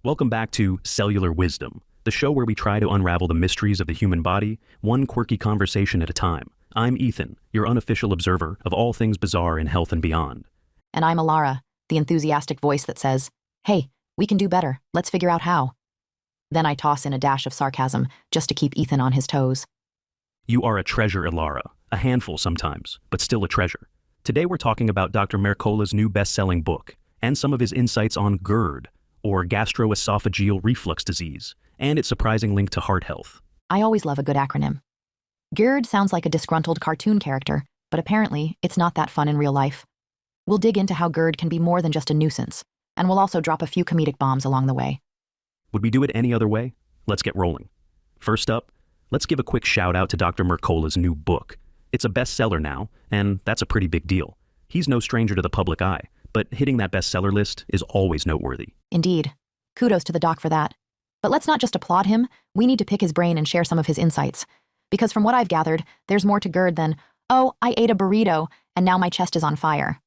Welcome back to Cellular Wisdom, the show where we try to unravel the mysteries of the human body, one quirky conversation at a time. I'm Ethan, your unofficial observer of all things bizarre in health and beyond. And I'm Alara, the enthusiastic voice that says, "Hey, we can do better. Let's figure out how." Then I toss in a dash of sarcasm just to keep Ethan on his toes. You are a treasure, Alara. A handful sometimes, but still a treasure. Today we're talking about Dr. Mercola's new best-selling book, and some of his insights on GERD, or gastroesophageal reflux disease, and its surprising link to heart health. I always love a good acronym. GERD sounds like a disgruntled cartoon character, but apparently it's not that fun in real life. We'll dig into how GERD can be more than just a nuisance, and we'll also drop a few comedic bombs along the way. Would we do it any other way? Let's get rolling. First up, let's give a quick shout out to Dr. Mercola's new book. It's a bestseller now, and that's a pretty big deal. He's no stranger to the public eye, but hitting that bestseller list is always noteworthy. Indeed. Kudos to the doc for that. But let's not just applaud him, we need to pick his brain and share some of his insights. Because from what I've gathered, there's more to GERD than, "Oh, I ate a burrito, and now my chest is on fire."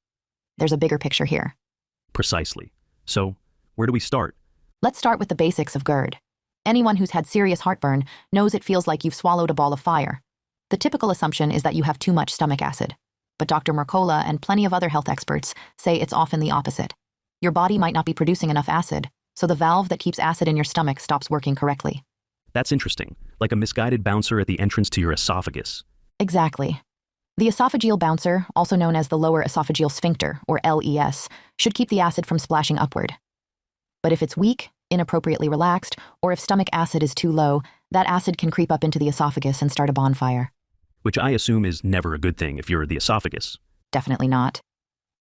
There's a bigger picture here. Precisely. So, where do we start? Let's start with the basics of GERD. Anyone who's had serious heartburn knows it feels like you've swallowed a ball of fire. The typical assumption is that you have too much stomach acid. But Dr. Mercola and plenty of other health experts say it's often the opposite. Your body might not be producing enough acid, so the valve that keeps acid in your stomach stops working correctly. That's interesting, like a misguided bouncer at the entrance to your esophagus. Exactly. The esophageal bouncer, also known as the lower esophageal sphincter, or LES, should keep the acid from splashing upward. But if it's weak, inappropriately relaxed, or if stomach acid is too low, that acid can creep up into the esophagus and start a bonfire. Which I assume is never a good thing if you're the esophagus. Definitely not.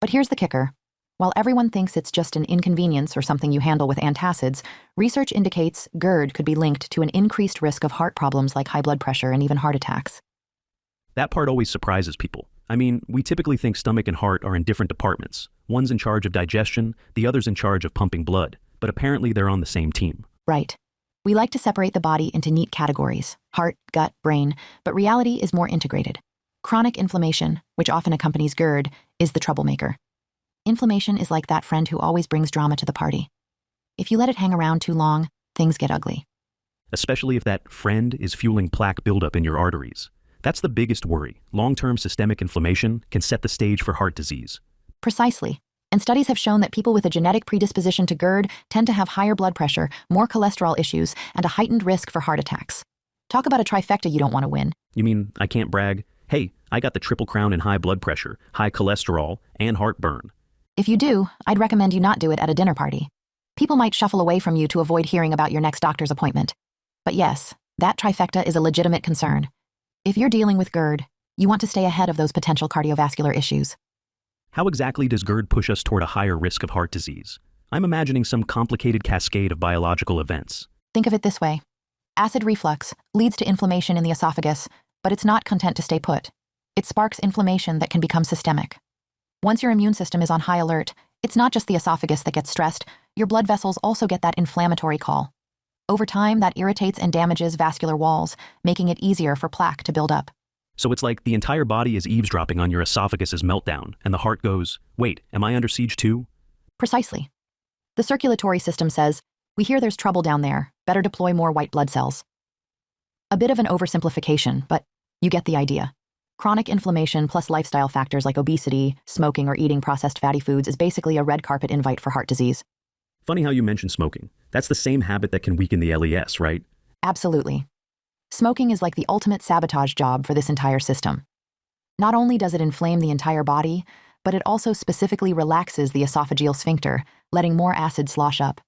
But here's the kicker. While everyone thinks it's just an inconvenience or something you handle with antacids, research indicates GERD could be linked to an increased risk of heart problems like high blood pressure and even heart attacks. That part always surprises people. I mean, we typically think stomach and heart are in different departments. One's in charge of digestion, the other's in charge of pumping blood. But apparently they're on the same team. Right. We like to separate the body into neat categories, heart, gut, brain, but reality is more integrated. Chronic inflammation, which often accompanies GERD, is the troublemaker. Inflammation is like that friend who always brings drama to the party. If you let it hang around too long, things get ugly. Especially if that friend is fueling plaque buildup in your arteries. That's the biggest worry. Long-term systemic inflammation can set the stage for heart disease. Precisely. And studies have shown that people with a genetic predisposition to GERD tend to have higher blood pressure, more cholesterol issues, and a heightened risk for heart attacks. Talk about a trifecta you don't want to win. You mean I can't brag? Hey, I got the triple crown in high blood pressure, high cholesterol, and heartburn. If you do, I'd recommend you not do it at a dinner party. People might shuffle away from you to avoid hearing about your next doctor's appointment. But yes, that trifecta is a legitimate concern. If you're dealing with GERD, you want to stay ahead of those potential cardiovascular issues. How exactly does GERD push us toward a higher risk of heart disease? I'm imagining some complicated cascade of biological events. Think of it this way. Acid reflux leads to inflammation in the esophagus, but it's not content to stay put. It sparks inflammation that can become systemic. Once your immune system is on high alert, it's not just the esophagus that gets stressed, your blood vessels also get that inflammatory call. Over time, that irritates and damages vascular walls, making it easier for plaque to build up. So it's like the entire body is eavesdropping on your esophagus's meltdown, and the heart goes, "Wait, am I under siege too?" Precisely. The circulatory system says, "We hear there's trouble down there, better deploy more white blood cells." A bit of an oversimplification, but you get the idea. Chronic inflammation plus lifestyle factors like obesity, smoking, or eating processed fatty foods is basically a red carpet invite for heart disease. Funny how you mentioned smoking. That's the same habit that can weaken the LES, right? Absolutely. Smoking is like the ultimate sabotage job for this entire system. Not only does it inflame the entire body, but it also specifically relaxes the esophageal sphincter, letting more acid slosh up.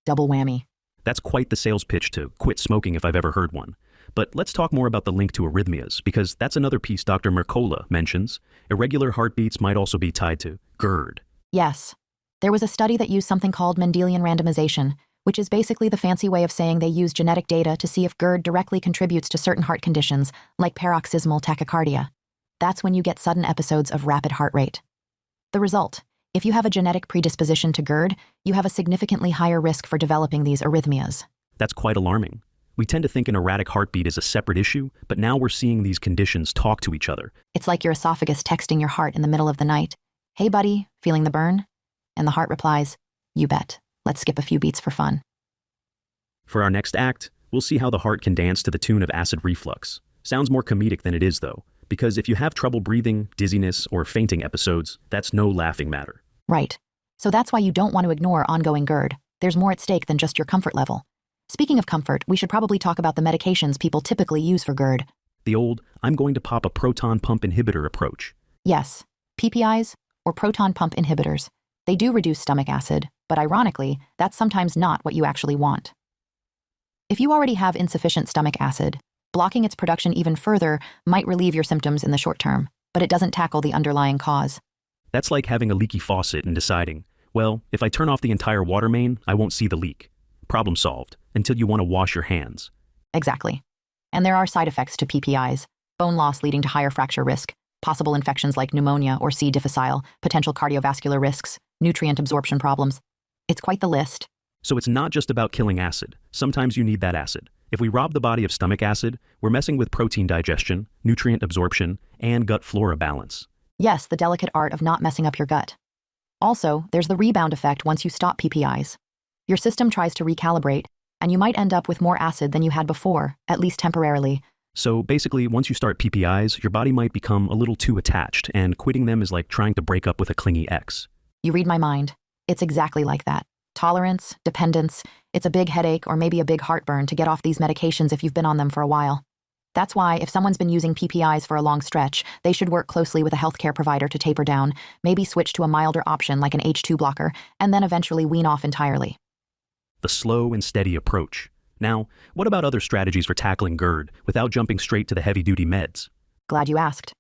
Double whammy. That's quite the sales pitch to quit smoking if I've ever heard one. But let's talk more about the link to arrhythmias, because that's another piece Dr. Mercola mentions. Irregular heartbeats might also be tied to GERD. Yes. There was a study that used something called Mendelian randomization, which is basically the fancy way of saying they use genetic data to see if GERD directly contributes to certain heart conditions, like paroxysmal tachycardia. That's when you get sudden episodes of rapid heart rate. The result: if you have a genetic predisposition to GERD, you have a significantly higher risk for developing these arrhythmias. That's quite alarming. We tend to think an erratic heartbeat is a separate issue, but now we're seeing these conditions talk to each other. It's like your esophagus texting your heart in the middle of the night. "Hey buddy, feeling the burn?" And the heart replies, "You bet. Let's skip a few beats for fun." For our next act, we'll see how the heart can dance to the tune of acid reflux. Sounds more comedic than it is, though, because if you have trouble breathing, dizziness, or fainting episodes, that's no laughing matter. Right. So that's why you don't want to ignore ongoing GERD. There's more at stake than just your comfort level. Speaking of comfort, we should probably talk about the medications people typically use for GERD. The old, I'm going to pop a proton pump inhibitor approach. Yes, PPIs, or proton pump inhibitors. They do reduce stomach acid, but ironically, that's sometimes not what you actually want. If you already have insufficient stomach acid, blocking its production even further might relieve your symptoms in the short term, but it doesn't tackle the underlying cause. That's like having a leaky faucet and deciding, well, if I turn off the entire water main, I won't see the leak. Problem solved, until you want to wash your hands. Exactly. And there are side effects to PPIs: bone loss leading to higher fracture risk, possible infections like pneumonia or C. difficile, potential cardiovascular risks, nutrient absorption problems. It's quite the list. So it's not just about killing acid. Sometimes you need that acid. If we rob the body of stomach acid, we're messing with protein digestion, nutrient absorption, and gut flora balance. Yes, the delicate art of not messing up your gut. Also, there's the rebound effect once you stop PPIs. Your system tries to recalibrate, and you might end up with more acid than you had before, at least temporarily. So basically, once you start PPIs, your body might become a little too attached, and quitting them is like trying to break up with a clingy ex. You read my mind. It's exactly like that. Tolerance, dependence, it's a big headache or maybe a big heartburn to get off these medications if you've been on them for a while. That's why if someone's been using PPIs for a long stretch, they should work closely with a healthcare provider to taper down, maybe switch to a milder option like an H2 blocker, and then eventually wean off entirely. The slow and steady approach. Now, what about other strategies for tackling GERD without jumping straight to the heavy-duty meds? Glad you asked.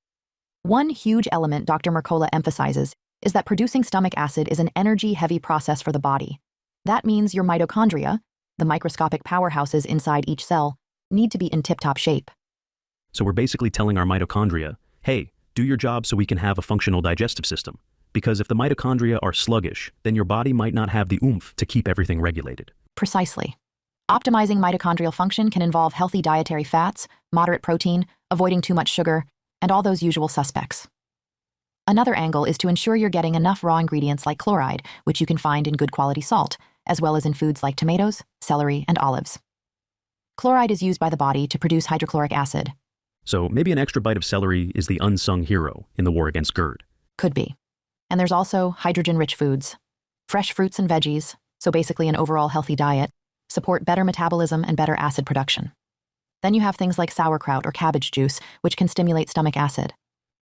One huge element Dr. Mercola emphasizes is that producing stomach acid is an energy-heavy process for the body. That means your mitochondria, the microscopic powerhouses inside each cell, need to be in tip-top shape. So we're basically telling our mitochondria, hey, do your job so we can have a functional digestive system. Because if the mitochondria are sluggish, then your body might not have the oomph to keep everything regulated. Precisely. Optimizing mitochondrial function can involve healthy dietary fats, moderate protein, avoiding too much sugar, and all those usual suspects. Another angle is to ensure you're getting enough raw ingredients like chloride, which you can find in good quality salt, as well as in foods like tomatoes, celery, and olives. Chloride is used by the body to produce hydrochloric acid. So maybe an extra bite of celery is the unsung hero in the war against GERD. Could be. And there's also hydrogen-rich foods. Fresh fruits and veggies, so basically an overall healthy diet, support better metabolism and better acid production. Then you have things like sauerkraut or cabbage juice, which can stimulate stomach acid.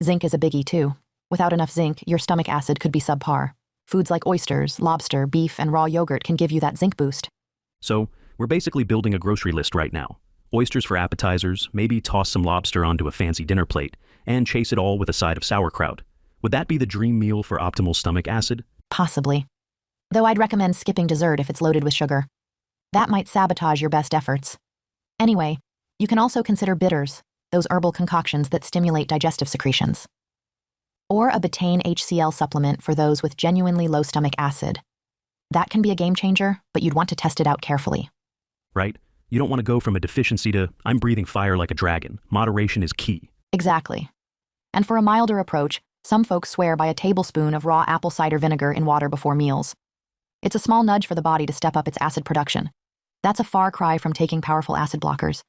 Zinc is a biggie too. Without enough zinc, your stomach acid could be subpar. Foods like oysters, lobster, beef, and raw yogurt can give you that zinc boost. So we're basically building a grocery list right now. Oysters for appetizers, maybe toss some lobster onto a fancy dinner plate, and chase it all with a side of sauerkraut. Would that be the dream meal for optimal stomach acid? Possibly. Though I'd recommend skipping dessert if it's loaded with sugar. That might sabotage your best efforts. Anyway, you can also consider bitters, those herbal concoctions that stimulate digestive secretions. Or a betaine HCl supplement for those with genuinely low stomach acid. That can be a game changer, but you'd want to test it out carefully. Right? You don't want to go from a deficiency to, I'm breathing fire like a dragon. Moderation is key. Exactly. And for a milder approach, some folks swear by a tablespoon of raw apple cider vinegar in water before meals. It's a small nudge for the body to step up its acid production. That's a far cry from taking powerful acid blockers.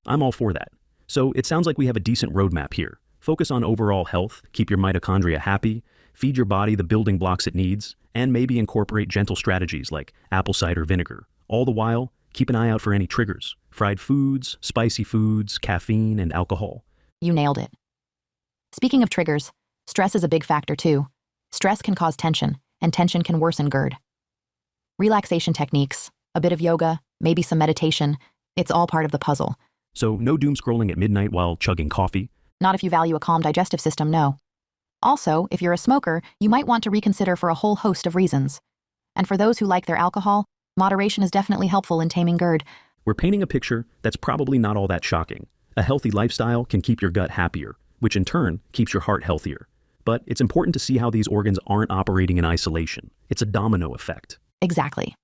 I'm all for that. So it sounds like we have a decent roadmap here. Focus on overall health, keep your mitochondria happy, feed your body the building blocks it needs, and maybe incorporate gentle strategies like apple cider vinegar. All the while, keep an eye out for any triggers: fried foods, spicy foods, caffeine, and alcohol. You nailed it. Speaking of triggers, stress is a big factor too. Stress can cause tension, and tension can worsen GERD. Relaxation techniques, a bit of yoga, maybe some meditation, it's all part of the puzzle. So no doom scrolling at midnight while chugging coffee. Not if you value a calm digestive system, no. Also, if you're a smoker, you might want to reconsider for a whole host of reasons. And for those who like their alcohol, moderation is definitely helpful in taming GERD. We're painting a picture that's probably not all that shocking. A healthy lifestyle can keep your gut happier, which in turn keeps your heart healthier. But it's important to see how these organs aren't operating in isolation. It's a domino effect. Exactly.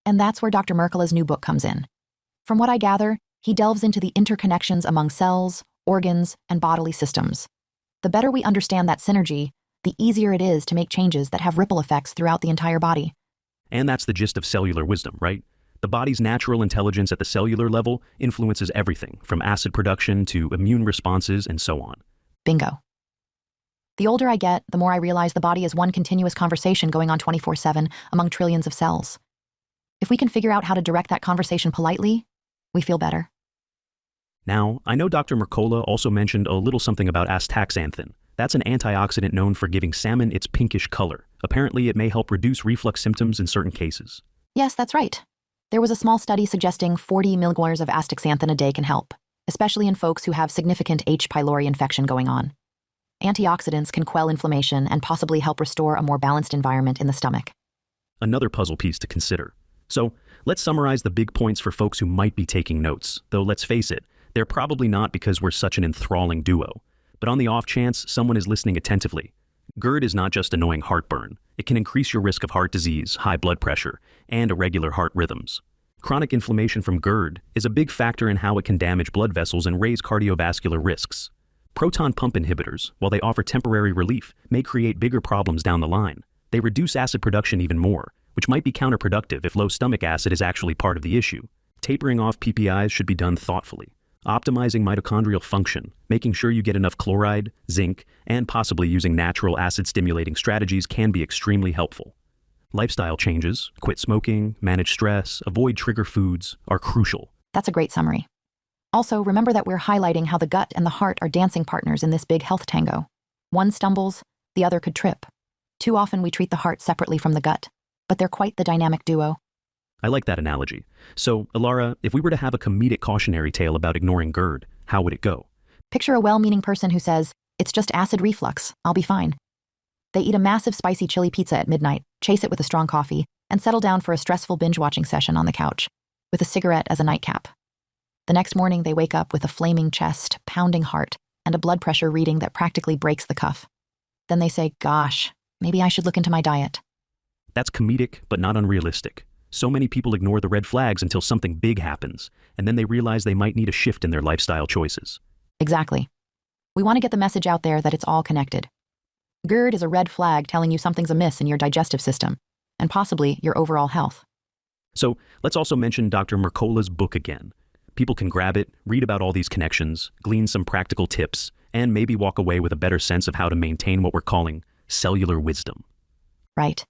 And that's where Dr. Mercola's new book comes in. From what I gather, he delves into the interconnections among cells, organs, and bodily systems. The better we understand that synergy, the easier it is to make changes that have ripple effects throughout the entire body. And that's the gist of cellular wisdom, right? The body's natural intelligence at the cellular level influences everything from acid production to immune responses and so on. Bingo. The older I get, the more I realize the body is one continuous conversation going on 24/7 among trillions of cells. If we can figure out how to direct that conversation politely, we feel better. Now, I know Dr. Mercola also mentioned a little something about astaxanthin. That's an antioxidant known for giving salmon its pinkish color. Apparently, it may help reduce reflux symptoms in certain cases. Yes, that's right. There was a small study suggesting 40 millimoles of astaxanthin a day can help, especially in folks who have significant H. pylori infection going on. Antioxidants can quell inflammation and possibly help restore a more balanced environment in the stomach. Another puzzle piece to consider. So, let's summarize the big points for folks who might be taking notes, though let's face it, they're probably not because we're such an enthralling duo. But on the off chance someone is listening attentively, GERD is not just annoying heartburn. It can increase your risk of heart disease, high blood pressure, and irregular heart rhythms. Chronic inflammation from GERD is a big factor in how it can damage blood vessels and raise cardiovascular risks. Proton pump inhibitors, while they offer temporary relief, may create bigger problems down the line. They reduce acid production even more, which might be counterproductive if low stomach acid is actually part of the issue. Tapering off PPIs should be done thoughtfully. Optimizing mitochondrial function, making sure you get enough chloride, zinc, and possibly using natural acid-stimulating strategies can be extremely helpful. Lifestyle changes, quit smoking, manage stress, avoid trigger foods, are crucial. That's a great summary. Also, remember that we're highlighting how the gut and the heart are dancing partners in this big health tango. One stumbles, the other could trip. Too often we treat the heart separately from the gut, but they're quite the dynamic duo. I like that analogy. So, Alara, if we were to have a comedic cautionary tale about ignoring GERD, how would it go? Picture a well-meaning person who says, "It's just acid reflux, I'll be fine." They eat a massive spicy chili pizza at midnight, chase it with a strong coffee, and settle down for a stressful binge-watching session on the couch, with a cigarette as a nightcap. The next morning, they wake up with a flaming chest, pounding heart, and a blood pressure reading that practically breaks the cuff. Then they say, "Gosh, maybe I should look into my diet." That's comedic, but not unrealistic. So many people ignore the red flags until something big happens, and then they realize they might need a shift in their lifestyle choices. Exactly. We want to get the message out there that it's all connected. GERD is a red flag telling you something's amiss in your digestive system, and possibly your overall health. So let's also mention Dr. Mercola's book again. People can grab it, read about all these connections, glean some practical tips, and maybe walk away with a better sense of how to maintain what we're calling cellular wisdom. Right.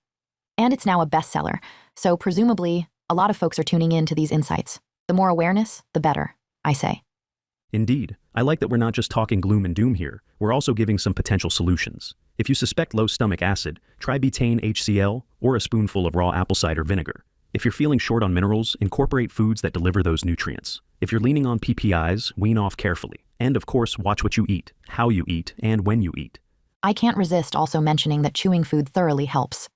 And it's now a bestseller, so presumably a lot of folks are tuning in to these insights. The more awareness, the better, I say. Indeed. I like that we're not just talking gloom and doom here, we're also giving some potential solutions. If you suspect low stomach acid, try betaine HCl or a spoonful of raw apple cider vinegar. If you're feeling short on minerals, incorporate foods that deliver those nutrients. If you're leaning on PPIs, wean off carefully. And of course, watch what you eat, how you eat, and when you eat. I can't resist also mentioning that chewing food thoroughly helps.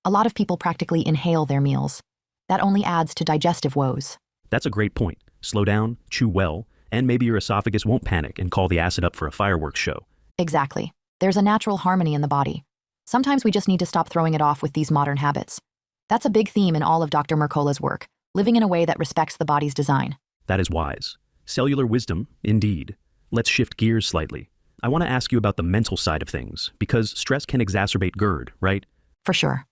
A lot of people practically inhale their meals. That only adds to digestive woes. That's a great point. Slow down, chew well, and maybe your esophagus won't panic and call the acid up for a fireworks show. Exactly. There's a natural harmony in the body. Sometimes we just need to stop throwing it off with these modern habits. That's a big theme in all of Dr. Mercola's work, living in a way that respects the body's design. That is wise. Cellular wisdom, indeed. Let's shift gears slightly. I want to ask you about the mental side of things, because stress can exacerbate GERD, right? For sure.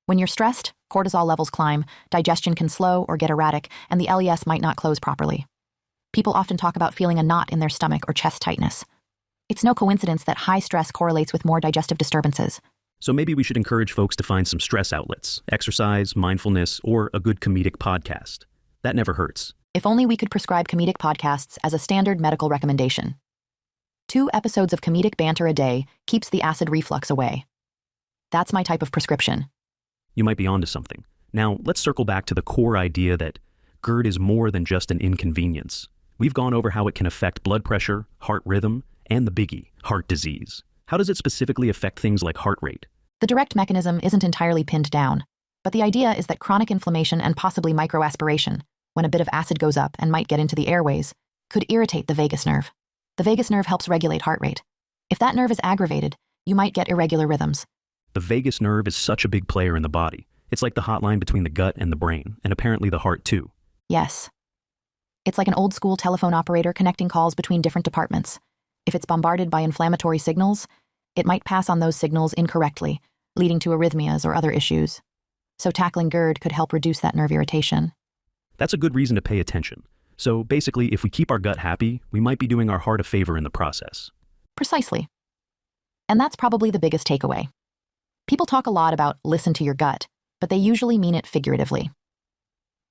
When you're stressed, cortisol levels climb, digestion can slow or get erratic, and the LES might not close properly. People often talk about feeling a knot in their stomach or chest tightness. It's no coincidence that high stress correlates with more digestive disturbances. So maybe we should encourage folks to find some stress outlets, exercise, mindfulness, or a good comedic podcast. That never hurts. If only we could prescribe comedic podcasts as a standard medical recommendation. 2 episodes of comedic banter a day keeps the acid reflux away. That's my type of prescription. You might be onto something. Now, let's circle back to the core idea that GERD is more than just an inconvenience. We've gone over how it can affect blood pressure, heart rhythm, and the biggie, heart disease. How does it specifically affect things like heart rate? The direct mechanism isn't entirely pinned down, but the idea is that chronic inflammation and possibly microaspiration, when a bit of acid goes up and might get into the airways, could irritate the vagus nerve. The vagus nerve helps regulate heart rate. If that nerve is aggravated, you might get irregular rhythms. The vagus nerve is such a big player in the body. It's like the hotline between the gut and the brain, and apparently the heart too. Yes. It's like an old-school telephone operator connecting calls between different departments. If it's bombarded by inflammatory signals, it might pass on those signals incorrectly, leading to arrhythmias or other issues. So tackling GERD could help reduce that nerve irritation. That's a good reason to pay attention. So basically, if we keep our gut happy, we might be doing our heart a favor in the process. Precisely. And that's probably the biggest takeaway. People talk a lot about listen to your gut, but they usually mean it figuratively.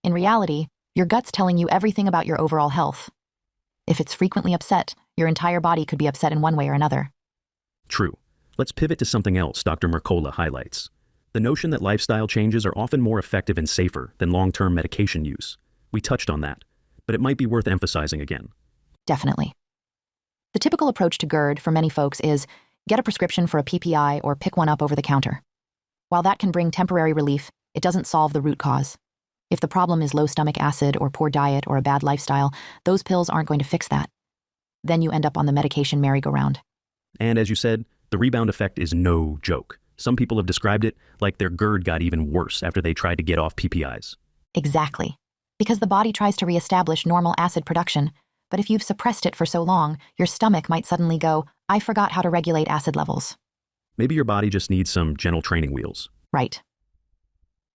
In reality, your gut's telling you everything about your overall health. If it's frequently upset, your entire body could be upset in one way or another. True. Let's pivot to something else Dr. Mercola highlights. The notion that lifestyle changes are often more effective and safer than long-term medication use. We touched on that, but it might be worth emphasizing again. Definitely. The typical approach to GERD for many folks is get a prescription for a PPI or pick one up over the counter. While that can bring temporary relief, it doesn't solve the root cause. If the problem is low stomach acid or poor diet or a bad lifestyle, those pills aren't going to fix that. Then you end up on the medication merry-go-round. And as you said, the rebound effect is no joke. Some people have described it like their GERD got even worse after they tried to get off PPIs. Exactly. Because the body tries to reestablish normal acid production, but if you've suppressed it for so long, your stomach might suddenly go, I forgot how to regulate acid levels. Maybe your body just needs some gentle training wheels. Right.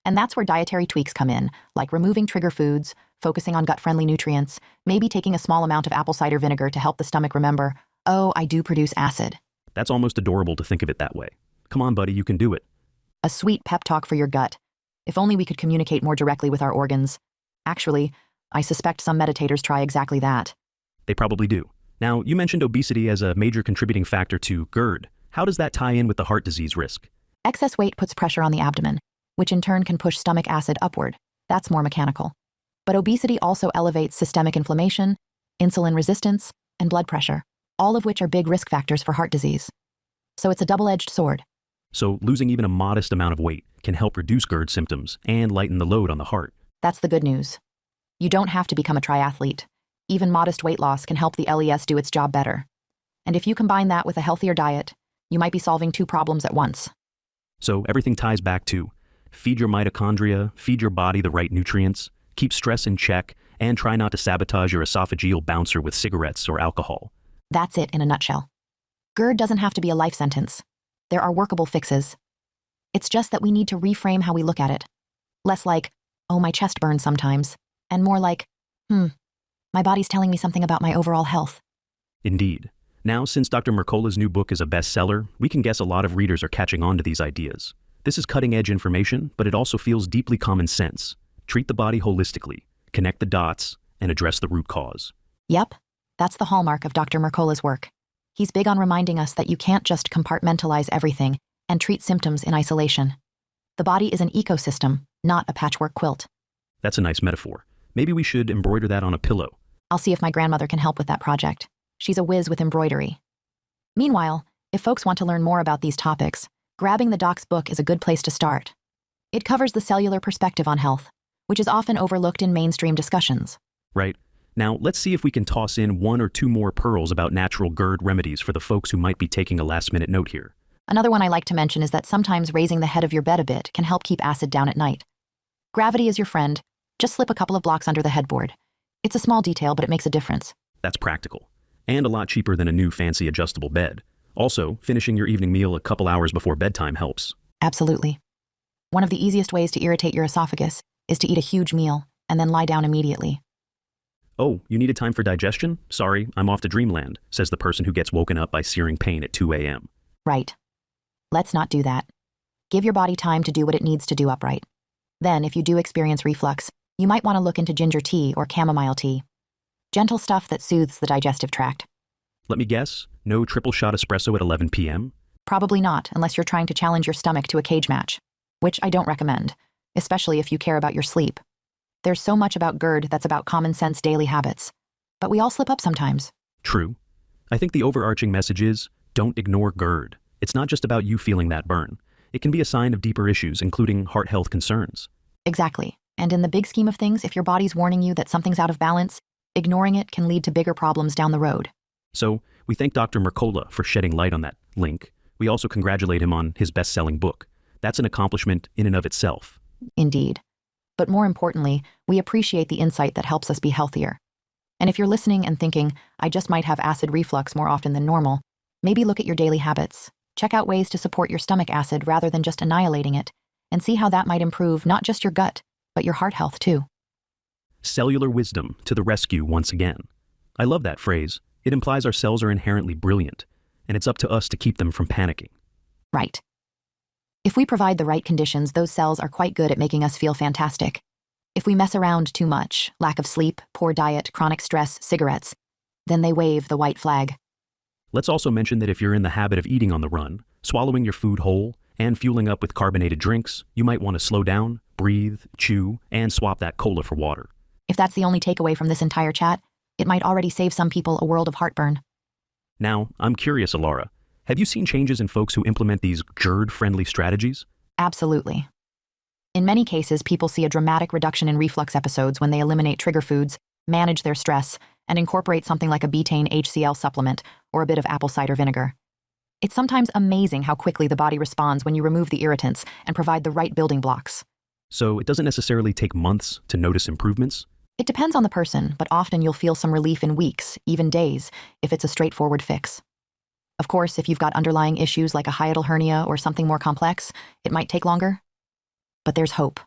And that's where dietary tweaks come in, like removing trigger foods, focusing on gut-friendly nutrients, maybe taking a small amount of apple cider vinegar to help the stomach remember, oh, I do produce acid. That's almost adorable to think of it that way. Come on, buddy, you can do it. A sweet pep talk for your gut. If only we could communicate more directly with our organs. Actually, I suspect some meditators try exactly that. They probably do. Now, you mentioned obesity as a major contributing factor to GERD. How does that tie in with the heart disease risk? Excess weight puts pressure on the abdomen, which in turn can push stomach acid upward. That's more mechanical. But obesity also elevates systemic inflammation, insulin resistance, and blood pressure, all of which are big risk factors for heart disease. So it's a double-edged sword. So losing even a modest amount of weight can help reduce GERD symptoms and lighten the load on the heart. That's the good news. You don't have to become a triathlete. Even modest weight loss can help the LES do its job better. And if you combine that with a healthier diet, you might be solving two problems at once. So everything ties back to feed your mitochondria, feed your body the right nutrients, keep stress in check, and try not to sabotage your esophageal bouncer with cigarettes or alcohol. That's it in a nutshell. GERD doesn't have to be a life sentence. There are workable fixes. It's just that we need to reframe how we look at it. Less like, oh, my chest burns sometimes, and more like, my body's telling me something about my overall health. Indeed. Now, since Dr. Mercola's new book is a bestseller, we can guess a lot of readers are catching on to these ideas. This is cutting-edge information, but it also feels deeply common sense. Treat the body holistically, connect the dots, and address the root cause. Yep, that's the hallmark of Dr. Mercola's work. He's big on reminding us that you can't just compartmentalize everything and treat symptoms in isolation. The body is an ecosystem, not a patchwork quilt. That's a nice metaphor. Maybe we should embroider that on a pillow. I'll see if my grandmother can help with that project. She's a whiz with embroidery. Meanwhile, if folks want to learn more about these topics, grabbing the doc's book is a good place to start. It covers the cellular perspective on health, which is often overlooked in mainstream discussions. Right. Now, let's see if we can toss in one or two more pearls about natural GERD remedies for the folks who might be taking a last-minute note here. Another one I like to mention is that sometimes raising the head of your bed a bit can help keep acid down at night. Gravity is your friend. Just slip a couple of blocks under the headboard. It's a small detail, but it makes a difference. That's practical. And a lot cheaper than a new fancy adjustable bed. Also, finishing your evening meal a couple hours before bedtime helps. Absolutely. One of the easiest ways to irritate your esophagus is to eat a huge meal and then lie down immediately. Oh, you needed time for digestion? Sorry, I'm off to dreamland, says the person who gets woken up by searing pain at 2 a.m. Right. Let's not do that. Give your body time to do what it needs to do upright. Then, if you do experience reflux, you might want to look into ginger tea or chamomile tea. Gentle stuff that soothes the digestive tract. Let me guess, no triple shot espresso at 11 p.m.? Probably not, unless you're trying to challenge your stomach to a cage match, which I don't recommend, especially if you care about your sleep. There's so much about GERD that's about common sense daily habits, but we all slip up sometimes. True. I think the overarching message is, don't ignore GERD. It's not just about you feeling that burn. It can be a sign of deeper issues, including heart health concerns. Exactly. And in the big scheme of things, if your body's warning you that something's out of balance, ignoring it can lead to bigger problems down the road. So, we thank Dr. Mercola for shedding light on that link. We also congratulate him on his best-selling book. That's an accomplishment in and of itself. Indeed. But more importantly, we appreciate the insight that helps us be healthier. And if you're listening and thinking, I just might have acid reflux more often than normal, maybe look at your daily habits. Check out ways to support your stomach acid rather than just annihilating it, and see how that might improve not just your gut, but your heart health too. Cellular wisdom to the rescue once again. I love that phrase. It implies our cells are inherently brilliant, and it's up to us to keep them from panicking. Right. If we provide the right conditions, those cells are quite good at making us feel fantastic. If we mess around too much, lack of sleep, poor diet, chronic stress, cigarettes, then they wave the white flag. Let's also mention that if you're in the habit of eating on the run, swallowing your food whole, and fueling up with carbonated drinks, you might want to slow down, breathe, chew, and swap that cola for water. If that's the only takeaway from this entire chat, it might already save some people a world of heartburn. Now, I'm curious, Alara, have you seen changes in folks who implement these GERD-friendly strategies? Absolutely. In many cases, people see a dramatic reduction in reflux episodes when they eliminate trigger foods, manage their stress, and incorporate something like a betaine HCl supplement or a bit of apple cider vinegar. It's sometimes amazing how quickly the body responds when you remove the irritants and provide the right building blocks. So it doesn't necessarily take months to notice improvements? It depends on the person, but often you'll feel some relief in weeks, even days, if it's a straightforward fix. Of course, if you've got underlying issues like a hiatal hernia or something more complex, it might take longer. But there's hope.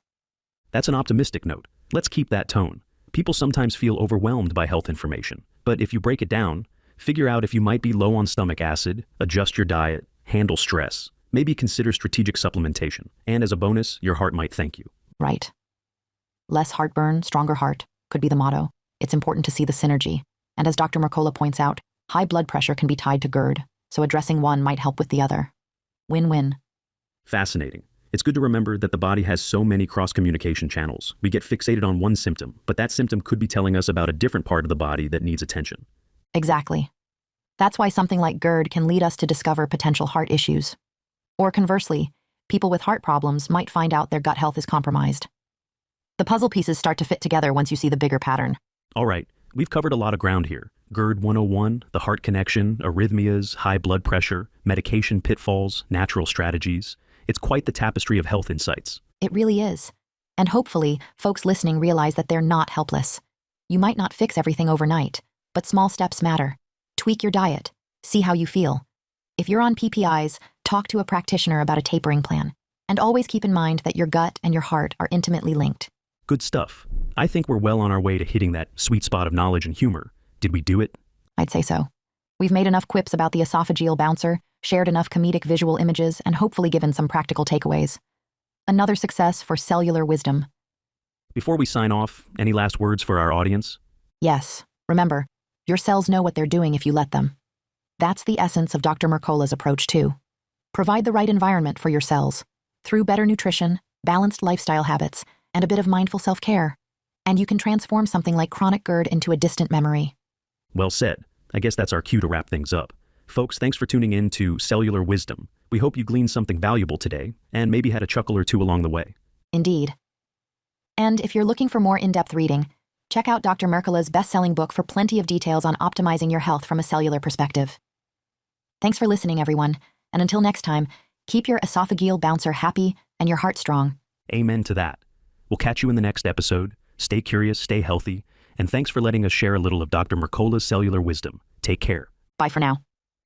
That's an optimistic note. Let's keep that tone. People sometimes feel overwhelmed by health information, but if you break it down, figure out if you might be low on stomach acid, adjust your diet, handle stress, maybe consider strategic supplementation, and as a bonus, your heart might thank you. Right. Less heartburn, stronger heart could be the motto. It's important to see the synergy. And as Dr. Mercola points out, high blood pressure can be tied to GERD, so addressing one might help with the other. Win-win. Fascinating. It's good to remember that the body has so many cross-communication channels. We get fixated on one symptom, but that symptom could be telling us about a different part of the body that needs attention. Exactly. That's why something like GERD can lead us to discover potential heart issues. Or conversely, people with heart problems might find out their gut health is compromised. The puzzle pieces start to fit together once you see the bigger pattern. All right, we've covered a lot of ground here. GERD 101, the heart connection, arrhythmias, high blood pressure, medication pitfalls, natural strategies. It's quite the tapestry of health insights. It really is. And hopefully, folks listening realize that they're not helpless. You might not fix everything overnight, but small steps matter. Tweak your diet. See how you feel. If you're on PPIs, talk to a practitioner about a tapering plan. And always keep in mind that your gut and your heart are intimately linked. Good stuff. I think we're well on our way to hitting that sweet spot of knowledge and humor. Did we do it? I'd say so. We've made enough quips about the esophageal bouncer, shared enough comedic visual images, and hopefully given some practical takeaways. Another success for cellular wisdom. Before we sign off, any last words for our audience? Yes, remember, your cells know what they're doing if you let them. That's the essence of Dr. Mercola's approach too. Provide the right environment for your cells, through better nutrition, balanced lifestyle habits, and a bit of mindful self-care. And you can transform something like chronic GERD into a distant memory. Well said. I guess that's our cue to wrap things up. Folks, thanks for tuning in to Cellular Wisdom. We hope you gleaned something valuable today, and maybe had a chuckle or two along the way. Indeed. And if you're looking for more in-depth reading, check out Dr. Mercola's best-selling book for plenty of details on optimizing your health from a cellular perspective. Thanks for listening, everyone, and until next time, keep your esophageal bouncer happy and your heart strong. Amen to that. We'll catch you in the next episode. Stay curious, stay healthy, and thanks for letting us share a little of Dr. Mercola's cellular wisdom. Take care. Bye for now.